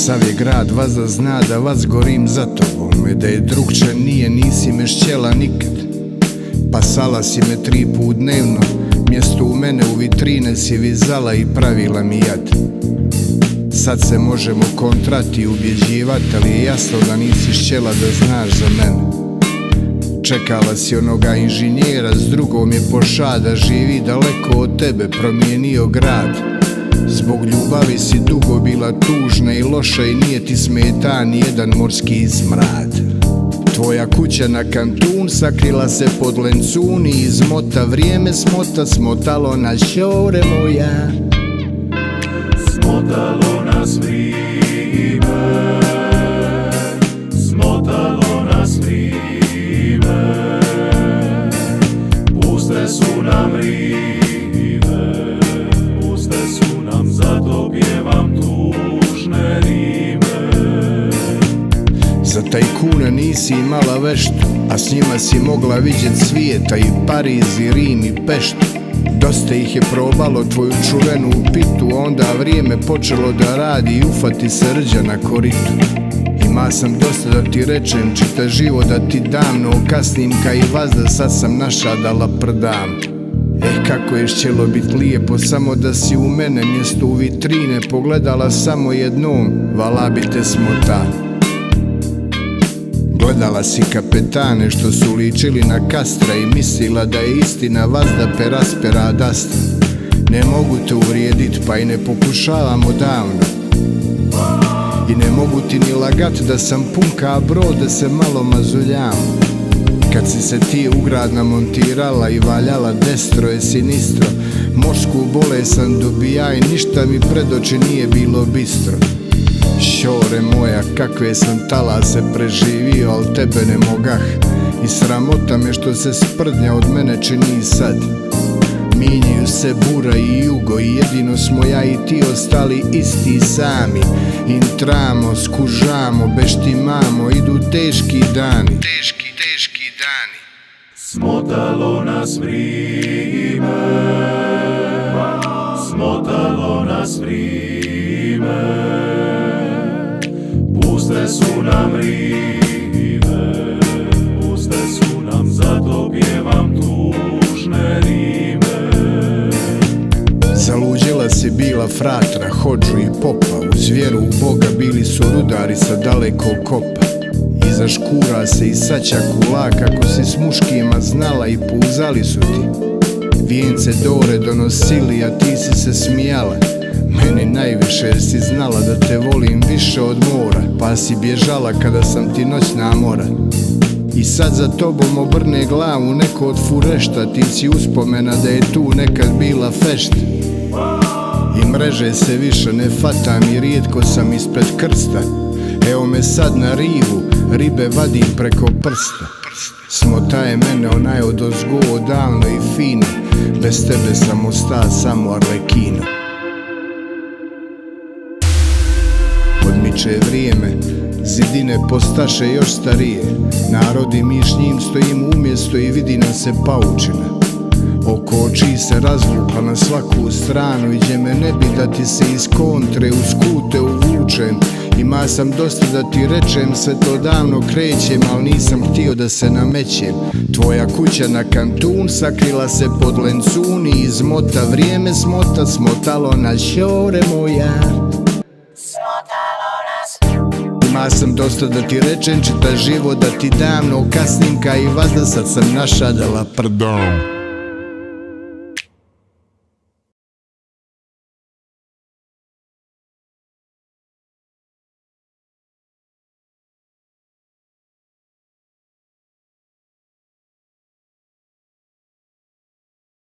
Sav je grad vazda zna da vas gorim za tobom, da je drugče nije, nisi me šćela nikad. Pasala si me 3 put dnevno, mjesto u mene u vitrine si vizala i pravila mi jad. Sad se možemo kontrati i ubjeđivat, ali je jasno da nisi šćela da znaš za mene. Čekala si onoga inženjera, s drugom je poša da živi daleko od tebe, promijenio grad. Zbog ljubavi si dugo bila tužna i loša i nije ti smeta nijedan morski smrad. Tvoja kuća na Kantun sakrila se pod lencuni, izmota vrijeme smota, smotalo nas šore moja. Smotalo nas vrijeme, smotalo nas vrijeme, puste su nam rive, puste su nam, zato pjevam tužne rime. Za tajkuna nisi imala veštu, a s njima si mogla vidjet svijeta, i Pariz, i Rim, i Peštu. Dosta ih je probalo tvoju čuvenu u pitu, onda vrijeme počelo da radi i ufati se rđa na koritu. Ima sam dosta da ti rečem, čita živo da ti dam, no kasnim ka i vazda, sad sam naša da laprdam. Kako je šćelo bit lijepo, samo da si u mene mjesto u vitrine pogledala samo jednom, vala bi te smota. Gledala si kapetane što su ličili na Kastra i mislila da je istina vazda peraspera dasta. Ne mogu te uvrijedit, pa i ne pokušavam odavno, i ne mogu ti ni lagat da sam pun ka brod, da se malo mazuljam. Kad si se ti u grad namontirala i valjala destro je sinistro, morsku bole sam dobija i ništa mi pred oči nije bilo bistro. Šore moja, kakve sam talase preživio, al tebe ne mogah, i sramota me što se sprdnja od mene čini sad. Mijenjaju se bura i jugo i jedino smo ja i ti ostali isti sami. Intramo, skužamo, beštimamo, idu teški dani. Teški dani. Smotalo nas vrijeme, smotalo nas vrijeme, puste su nam rive, puste su nam, zato pjevam tužne rime. Zaluđela si bila fratra, hodžu i popa, uz vjeru u Boga bili su rudari sa dalekog kopa. Iza škura se i saća kula, kako si s muškima znala i puzali su ti. Vijence dore donosili, a ti si se smijala meni najviše, jer si znala da te volim više od mora, pa si bježala kada sam ti noćna mora. I sad za tobom obrne glavu neko od furešta, ti si uspomena da je tu nekad bila fešta. I mreže se više ne fatam i rijetko sam ispred krsta. Evo me sad na rivu, ribe vadim preko prsta. Smota je mene onaj odozgo odavno i fino, bez tebe sam osta samo arlekino. Odmiče vrijeme, zidine postaše još starije, narod i mi s njim stojimo umjesto i vidi nam se paučina. Oko oči se razvukla na svaku stranu, iđe me ne bi da ti se iz kontre uz kute uvučem. Ima sam dosta da ti rečem, sve to davno krećem, al nisam htio da se namećem. Tvoja kuća na Kantun sakrila se pod lencuni, izmota vrijeme smota, smotalo nas šore moja. Ima sam dosta da ti rečem, čita živo da ti dam, no kasnim ka i vazda, sad sam naša da laprdam.